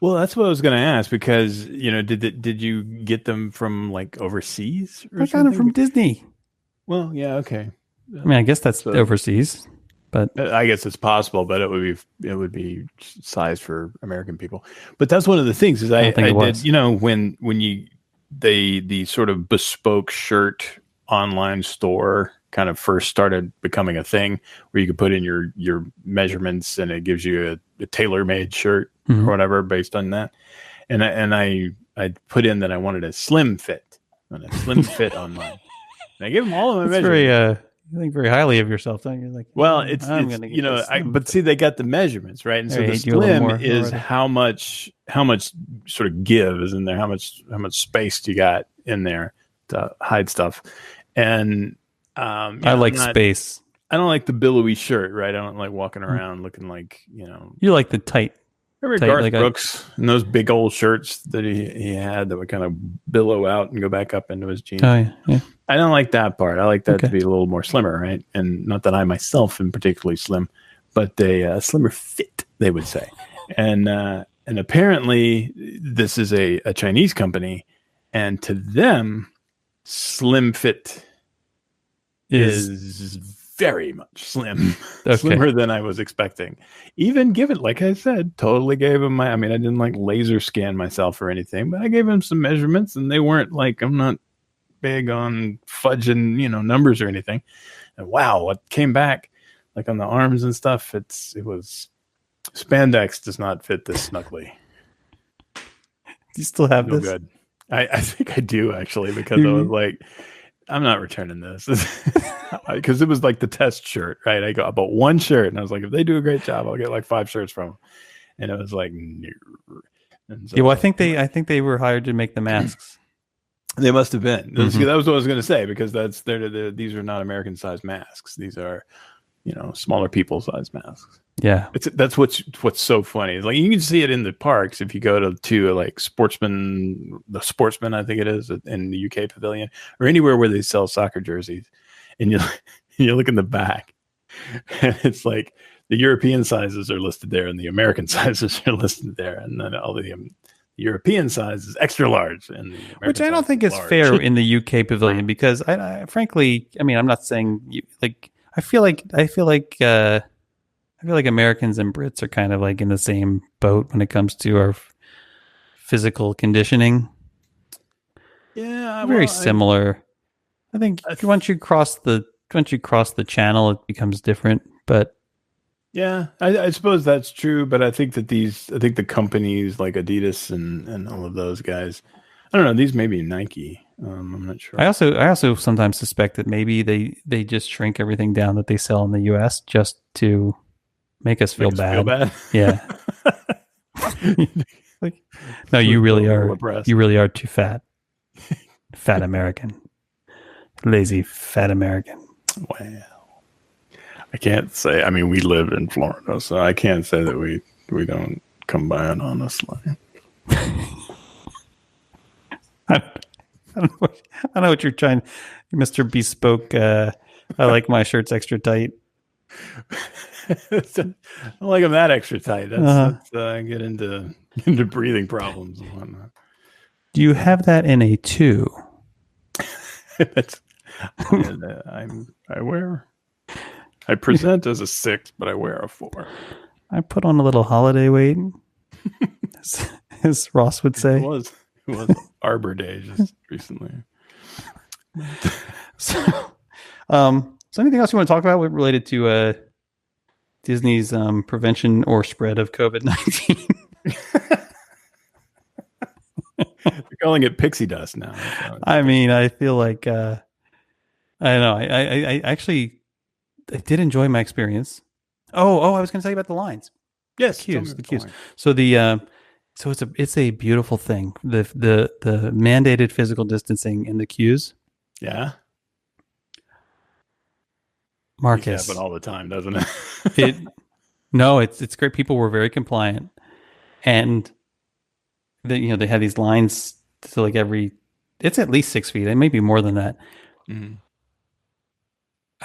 Speaker 1: Well, that's what I was going to ask because did you get them from overseas?
Speaker 2: I got them from Disney.
Speaker 1: Well, yeah, okay.
Speaker 2: I mean, I guess that's overseas, but
Speaker 1: I guess it's possible. But it would be sized for American people. But that's one of the things is I did when the sort of bespoke shirt online store kind of first started becoming a thing where you could put in your measurements and it gives you a tailor-made shirt or whatever based on that. And I put in that I wanted a slim fit on mine. And I gave them all of my measurements.
Speaker 2: You think very highly of yourself, don't you? Like,
Speaker 1: Well,
Speaker 2: I'm
Speaker 1: it's
Speaker 2: gonna get this slim
Speaker 1: but see,
Speaker 2: fit.
Speaker 1: they got the measurements, right? And
Speaker 2: I
Speaker 1: so the
Speaker 2: hate you a little
Speaker 1: slim
Speaker 2: more
Speaker 1: is
Speaker 2: already.
Speaker 1: how much sort of give is in there, how much space you got in there to hide stuff. And
Speaker 2: I
Speaker 1: I'm
Speaker 2: like
Speaker 1: not
Speaker 2: space.
Speaker 1: I don't like the billowy shirt, right? I don't like walking
Speaker 2: Mm.
Speaker 1: around looking like,
Speaker 2: You like the tight,
Speaker 1: remember
Speaker 2: tight.
Speaker 1: Garth
Speaker 2: Like I,
Speaker 1: Brooks and those big old shirts that he had that would kind of billow out and go back up into his
Speaker 2: oh
Speaker 1: jeans.
Speaker 2: yeah, yeah.
Speaker 1: I don't like that part. I like that to
Speaker 2: Okay.
Speaker 1: be a little more slimmer, right? And not that I myself am particularly slim, but a slimmer fit, they would say. And apparently, this is a Chinese company, and to them, slim fit
Speaker 2: Is
Speaker 1: is very much
Speaker 2: okay.
Speaker 1: slimmer than I was expecting. Even given, like I said, totally gave him I mean, I didn't like laser scan myself or anything, but I gave him some measurements, and they weren't like I'm not big on fudging, numbers or anything. And wow, what came back, like on the arms and stuff, it was spandex does not fit this snugly.
Speaker 2: Do you still have
Speaker 1: No
Speaker 2: this?
Speaker 1: good. I think I do actually because I was like, I'm not returning this because it was like the test shirt, right? I bought one shirt and I was like, if they do a great job, I'll get like 5 shirts from them. And it was like, no. And so
Speaker 2: Yeah.
Speaker 1: I
Speaker 2: Well,
Speaker 1: was like,
Speaker 2: I think they were hired to make the masks.
Speaker 1: they must have been. See,
Speaker 2: Mm-hmm.
Speaker 1: that was what I was going to say because these are not American sized masks. These are, smaller people sized masks.
Speaker 2: Yeah.
Speaker 1: That's what's so funny. Like you can see it in the parks if you go to like the Sportsman, I think it is in the UK Pavilion or anywhere where they sell soccer jerseys, and you look in the back, and it's like the European sizes are listed there, and the American sizes are listed there, and then all the European size is extra large, and the
Speaker 2: Which
Speaker 1: American
Speaker 2: I don't
Speaker 1: size
Speaker 2: think
Speaker 1: is
Speaker 2: is
Speaker 1: large.
Speaker 2: fair in the UK pavilion because frankly, I mean, I'm not saying like I feel like Americans and Brits are kind of like in the same boat when it comes to our physical conditioning.
Speaker 1: Yeah,
Speaker 2: Very
Speaker 1: well,
Speaker 2: similar. I think
Speaker 1: I
Speaker 2: once you cross the channel, it becomes different. But
Speaker 1: yeah, I suppose that's true, but I think the companies like Adidas and all of those guys, I don't know, these may be Nike. I'm not sure.
Speaker 2: I also sometimes suspect that maybe they just shrink everything down that they sell in the U.S. just to make us feel
Speaker 1: Make us feel
Speaker 2: bad.
Speaker 1: bad.
Speaker 2: Yeah, like no,
Speaker 1: So we feel a little
Speaker 2: you
Speaker 1: oppressed.
Speaker 2: really are too fat, fat American, lazy fat American.
Speaker 1: Well, I can't say. I mean, we live in Florida, so I can't say that we don't come by it honestly.
Speaker 2: I don't know what you're trying, Mr. Bespoke. I like my shirts extra tight.
Speaker 1: I don't like them that extra tight. That's get into breathing problems and whatnot.
Speaker 2: Do you have that in a 2?
Speaker 1: That's I present as a 6, but I wear a 4.
Speaker 2: I put on a little holiday weight, as Ross would
Speaker 1: It
Speaker 2: say.
Speaker 1: was Arbor Day just recently.
Speaker 2: So anything else you want to talk about related to Disney's prevention or spread of COVID-19?
Speaker 1: They're calling it pixie dust now. So
Speaker 2: I mean, I feel like I don't know. I actually I did enjoy my experience. I was going to tell you about the lines.
Speaker 1: yes,
Speaker 2: The cues. So so it's a beautiful thing. The mandated physical distancing in the queues.
Speaker 1: Yeah,
Speaker 2: Marcus,
Speaker 1: happen all the time, doesn't it?
Speaker 2: it's great. People were very compliant, and they had these lines to like it's at least 6 feet. It may be more than that.
Speaker 1: Mm-hmm.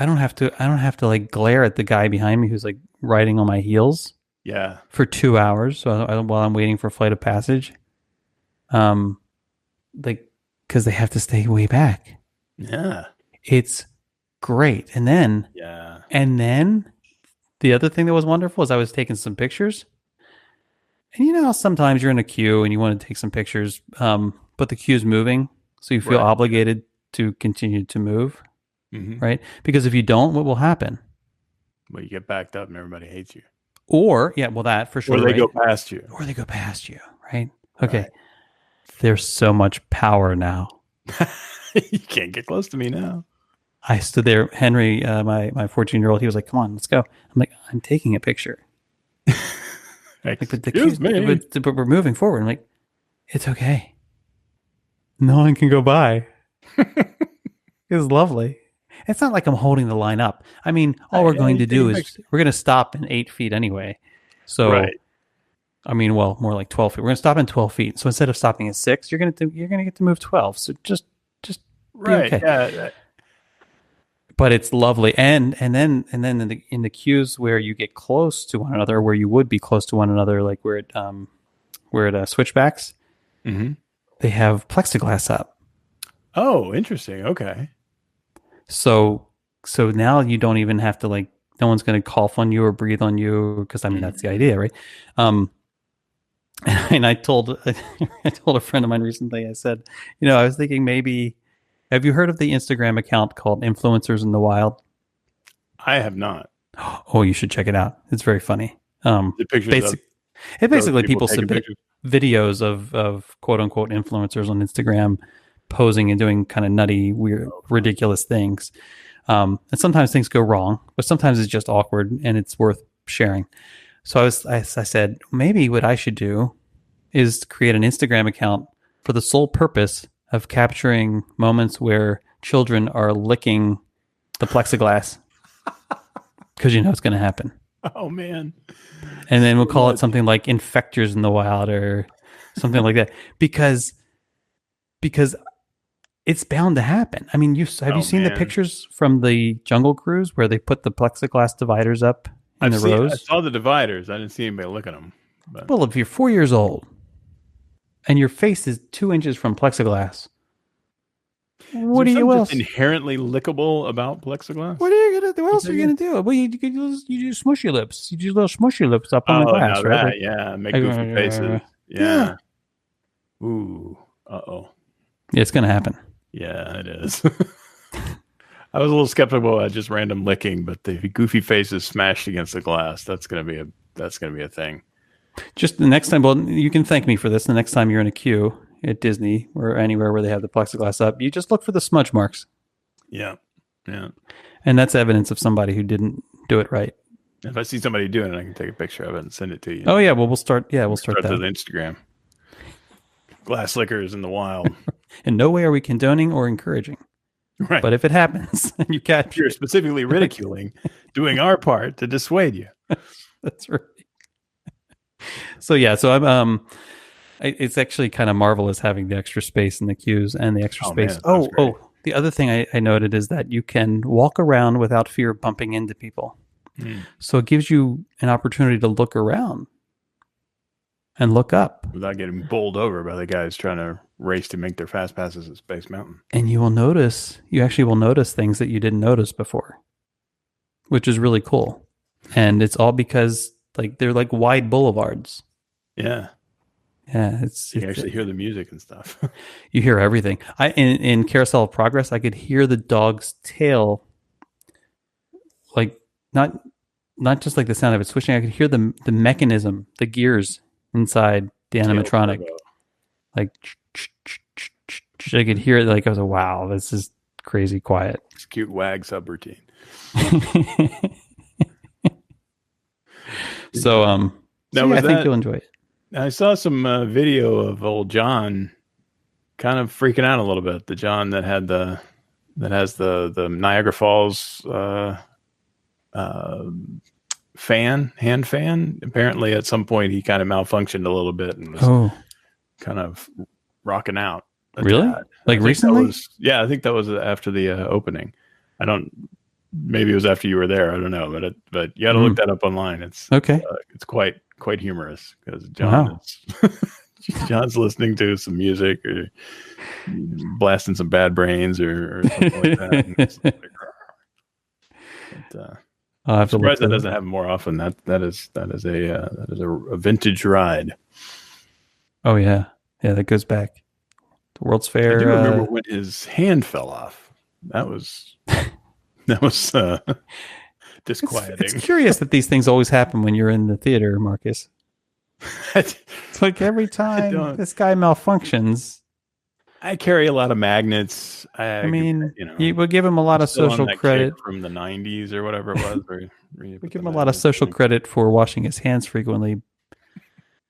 Speaker 2: I don't have to like glare at the guy behind me who's like riding on my heels.
Speaker 1: Yeah,
Speaker 2: For 2 hours, so while I'm waiting for flight of passage, like because they have to stay way back.
Speaker 1: yeah,
Speaker 2: It's great, and
Speaker 1: yeah.
Speaker 2: then the other thing that was wonderful is I was taking some pictures, and how sometimes you're in a queue and you want to take some pictures, but the queue's moving, so you feel obligated to continue to move, right? Because if you don't, what will happen?
Speaker 1: Well, you get backed up and everybody hates you.
Speaker 2: Or that for sure.
Speaker 1: Or they
Speaker 2: right?
Speaker 1: go past you.
Speaker 2: Or they go past you, right? Okay.
Speaker 1: Right.
Speaker 2: There's so much power now.
Speaker 1: You can't get close to me now.
Speaker 2: I stood there. Henry, my 14-year-old, he was like, "Come on, let's go." I'm like, "I'm taking a picture." Like, but the
Speaker 1: Excuse
Speaker 2: cues,
Speaker 1: me.
Speaker 2: but we're moving forward. I'm like, "It's okay. No one can go by." It was lovely. It's not like I'm holding the line up. I mean, all we're
Speaker 1: Yeah,
Speaker 2: going
Speaker 1: you
Speaker 2: to
Speaker 1: take a
Speaker 2: do is
Speaker 1: picture.
Speaker 2: we're going to stop in 8 feet anyway. So,
Speaker 1: Right.
Speaker 2: I mean, well, more like 12 feet. We're going to stop in 12 feet. So instead of stopping at 6, you're going to get to move 12. So just be
Speaker 1: Right.
Speaker 2: okay.
Speaker 1: Yeah.
Speaker 2: But it's lovely. And then in the queues where you get close to one another, where you would be close to one another, like where it switchbacks,
Speaker 1: Mm-hmm.
Speaker 2: they have plexiglass up.
Speaker 1: Oh, interesting. Okay.
Speaker 2: So now you don't even have to, like, no one's going to cough on you or breathe on you, because I mean that's the idea, right? Um, and I told a friend of mine recently. I said, I was thinking maybe. Have you heard of the Instagram account called Influencers in the Wild?
Speaker 1: I have not.
Speaker 2: Oh, you should check it out. It's very funny.
Speaker 1: The pictures of
Speaker 2: Basic, it
Speaker 1: those
Speaker 2: basically
Speaker 1: people
Speaker 2: people
Speaker 1: taking
Speaker 2: submit
Speaker 1: pictures.
Speaker 2: videos of quote unquote influencers on Instagram posing and doing kind of nutty, weird, ridiculous things. And sometimes things go wrong, but sometimes it's just awkward and it's worth sharing. So I said, maybe what I should do is create an Instagram account for the sole purpose of capturing moments where children are licking the plexiglass, because it's going to happen.
Speaker 1: Oh man.
Speaker 2: And then we'll
Speaker 1: So
Speaker 2: call it
Speaker 1: much.
Speaker 2: something like Infectors in the Wild or something like that, because it's bound to happen. I mean, have you
Speaker 1: Oh
Speaker 2: seen the
Speaker 1: man.
Speaker 2: pictures from the Jungle Cruise where they put the plexiglass dividers up in the
Speaker 1: I
Speaker 2: rows?
Speaker 1: saw the dividers. I didn't see anybody look at them. But
Speaker 2: Well, if you're 4 years old and your face is 2 inches from plexiglass,
Speaker 1: is
Speaker 2: what
Speaker 1: there
Speaker 2: do you
Speaker 1: something just
Speaker 2: else?
Speaker 1: inherently lickable about plexiglass?
Speaker 2: What are you gonna do? What else are you gonna do? Well, you do smushy lips. You do little smushy lips up on the
Speaker 1: Oh, now
Speaker 2: glass, right?
Speaker 1: that, yeah, make goofy faces.
Speaker 2: Yeah,
Speaker 1: Yeah. Ooh. Uh-oh.
Speaker 2: it's gonna happen.
Speaker 1: Yeah, it is. I was a little skeptical at just random licking, but the goofy faces smashed against the glass, that's gonna be a thing.
Speaker 2: Just the next time, well, you can thank me for this. The next time you're in a queue at Disney or anywhere where they have the plexiglass up, you just look for the smudge marks,
Speaker 1: Yeah. Yeah.
Speaker 2: and that's evidence of somebody who didn't do it right.
Speaker 1: If I see somebody doing it, I can take a picture of it and send it to you.
Speaker 2: Oh yeah, well we'll start. Yeah, we'll start
Speaker 1: To
Speaker 2: that.
Speaker 1: the Instagram. Glass lickers in the wild.
Speaker 2: In no way are we condoning or encouraging,
Speaker 1: Right.
Speaker 2: but if it happens and you catch,
Speaker 1: You're specifically ridiculing, doing our part to dissuade you.
Speaker 2: that's right. So yeah, so it's actually kind of marvelous having the extra space in the queues and the extra
Speaker 1: Oh
Speaker 2: space.
Speaker 1: man, that's great.
Speaker 2: The other thing I noted is that you can walk around without fear of bumping into people. So it gives you an opportunity to look around and look up.
Speaker 1: Without getting bowled over by the guys trying to race to make their fast passes at Space Mountain.
Speaker 2: And you actually will notice things that you didn't notice before, which is really cool. And it's all because they're like wide boulevards.
Speaker 1: Yeah.
Speaker 2: Yeah,
Speaker 1: You can actually hear the music and stuff.
Speaker 2: You hear everything. In Carousel of Progress, I could hear the dog's tail, like not just like the sound of it swishing. I could hear the mechanism, the gears inside the animatronic. Like I could hear it. Like I was like, wow, this is crazy quiet.
Speaker 1: It's a cute wag subroutine.
Speaker 2: So I think you'll enjoy it.
Speaker 1: I saw some video of old John kind of freaking out a little bit. The John that has the Niagara Falls hand fan. Apparently, at some point, he kind of malfunctioned a little bit and was kind of rocking out.
Speaker 2: Really? Like recently?
Speaker 1: I think that was after the opening. Maybe it was after you were there. I don't know, but you got to look that up online. It's
Speaker 2: okay.
Speaker 1: It's quite humorous because John's listening to some music or blasting some Bad Brains or something like that. I'm surprised that doesn't happen more often. That is a vintage ride.
Speaker 2: Oh yeah, that goes back to World's Fair.
Speaker 1: I do remember when his hand fell off. That was disquieting.
Speaker 2: It's curious that these things always happen when you're in the theater, Marcus. It's like every time this guy malfunctions,
Speaker 1: I carry a lot of magnets.
Speaker 2: I mean,
Speaker 1: You know,
Speaker 2: you would give him a lot
Speaker 1: I'm
Speaker 2: of
Speaker 1: still on
Speaker 2: social
Speaker 1: that kick
Speaker 2: credit.
Speaker 1: from the '90s or whatever it was, where you
Speaker 2: We
Speaker 1: put
Speaker 2: give
Speaker 1: the
Speaker 2: him a lot of
Speaker 1: magnets
Speaker 2: social
Speaker 1: in.
Speaker 2: credit for washing his hands frequently,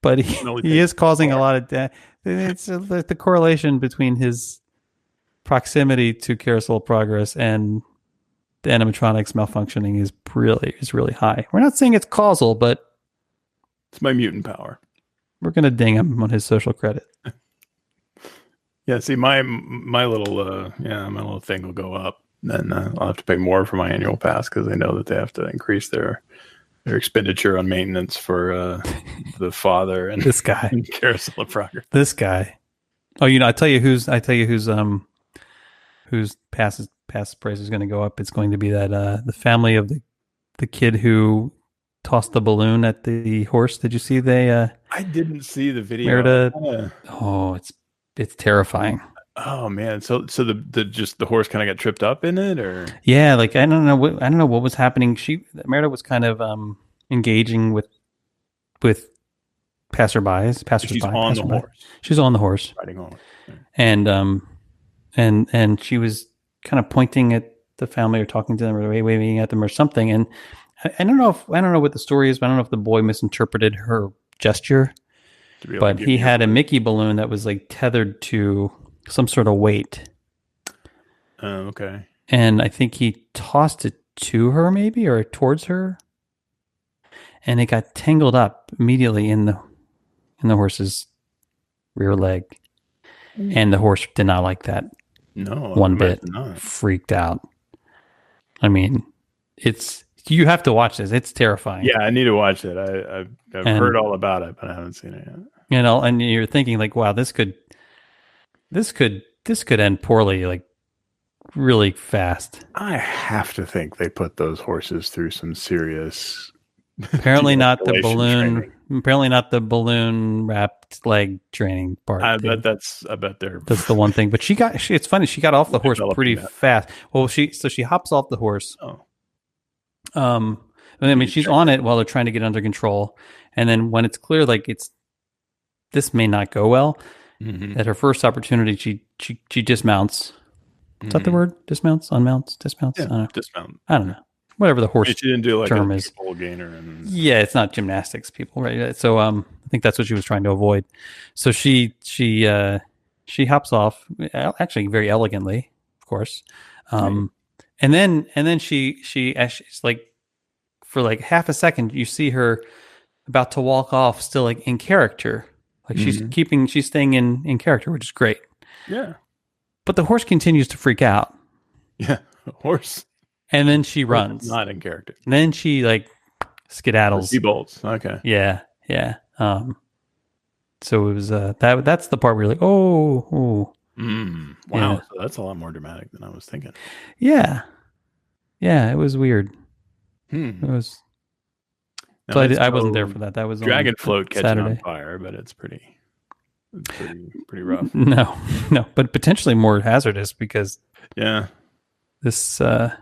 Speaker 2: but
Speaker 1: It only
Speaker 2: he
Speaker 1: takes
Speaker 2: is causing a
Speaker 1: four.
Speaker 2: lot of it's the correlation between his proximity to carousel progress and the animatronics malfunctioning is really high. We're not saying it's causal, but
Speaker 1: It's my mutant power.
Speaker 2: we're gonna ding him on his social credit.
Speaker 1: Yeah, see, my little my little thing will go up. Then I'll have to pay more for my annual pass because they know that they have to increase their expenditure on maintenance for the father and,
Speaker 2: This guy,
Speaker 1: and Carousel of Progress.
Speaker 2: this guy. Oh, I tell you whose pass price is going to go up. It's going to be that the family of the kid who tossed the balloon at the horse. Did you see
Speaker 1: I didn't see the video.
Speaker 2: Merida? Oh, it's terrifying.
Speaker 1: Oh man, so the just the horse kind of got tripped up in it, or
Speaker 2: Yeah, like I don't know what was happening. Merida was kind of engaging with
Speaker 1: she's on the
Speaker 2: passerby.
Speaker 1: horse,
Speaker 2: She's on the horse,
Speaker 1: riding on it. Yeah.
Speaker 2: and she was kind of pointing at the family or talking to them or waving at them or something. And I don't know what the story is, but I don't know if the boy misinterpreted her gesture.
Speaker 1: To be able to
Speaker 2: But
Speaker 1: give
Speaker 2: he
Speaker 1: you
Speaker 2: had a Mickey balloon that was like tethered to some sort of weight,
Speaker 1: okay.
Speaker 2: and I think he tossed it to her maybe or towards her, and it got tangled up immediately in the horse's rear leg, and the horse did not like that
Speaker 1: No,
Speaker 2: one bit.
Speaker 1: not.
Speaker 2: Freaked out. I mean, you have to watch this. It's terrifying.
Speaker 1: Yeah, I need to watch it. I've heard all about it, but I haven't seen it yet.
Speaker 2: You know, and you're thinking like, wow, this could end poorly, like really fast.
Speaker 1: I have to think they put those horses through some serious.
Speaker 2: Apparently not the
Speaker 1: de-escalation
Speaker 2: balloon.
Speaker 1: training.
Speaker 2: Apparently not the balloon wrapped leg training part.
Speaker 1: I bet they're.
Speaker 2: That's the one thing. But it's funny. She got off the horse pretty fast. Well, she hops off the horse.
Speaker 1: Oh.
Speaker 2: I mean, she's on it while they're trying to get under control, and then when it's clear like this may not go well, at her first opportunity, she dismounts. Is that the word? Dismounts, unmounts, dismounts.
Speaker 1: Yeah,
Speaker 2: I don't know.
Speaker 1: dismount.
Speaker 2: I don't know. Whatever the horse
Speaker 1: She didn't do like
Speaker 2: term
Speaker 1: a
Speaker 2: is.
Speaker 1: pole gainer. And...
Speaker 2: Yeah, it's not gymnastics, people, right? So I think that's what she was trying to avoid. So she hops off, actually very elegantly, of course. And then she's like, for like half a second, you see her about to walk off, still like in character, like she's staying in character, which is great.
Speaker 1: Yeah.
Speaker 2: But the horse continues to freak out.
Speaker 1: Yeah, horse.
Speaker 2: And then she runs.
Speaker 1: Not in character.
Speaker 2: And then she like skedaddles.
Speaker 1: She bolts. Okay.
Speaker 2: Yeah. So it was that's the part where you're like, oh.
Speaker 1: Wow.
Speaker 2: Yeah.
Speaker 1: So that's a lot more dramatic than I was thinking.
Speaker 2: Yeah. Yeah, it was weird. It was. So I wasn't there for that. That was
Speaker 1: Dragon Float catching
Speaker 2: Saturday.
Speaker 1: on fire, but it's pretty rough.
Speaker 2: No, but potentially more hazardous because this,
Speaker 1: it's a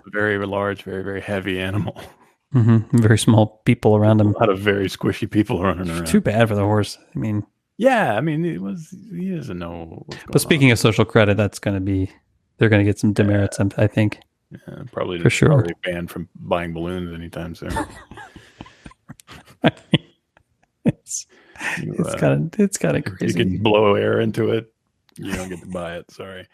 Speaker 1: very large, very, very heavy animal.
Speaker 2: Very small people around him.
Speaker 1: A lot of very squishy people running around.
Speaker 2: Too bad for the horse. I mean,
Speaker 1: yeah, I mean, he doesn't know what's going on.
Speaker 2: But speaking of social credit, they're going to get some demerits, I think.
Speaker 1: Yeah, probably
Speaker 2: for sure.
Speaker 1: Probably banned from buying balloons anytime soon.
Speaker 2: It's kind of crazy.
Speaker 1: You can blow air into it. You don't get to buy it. Sorry.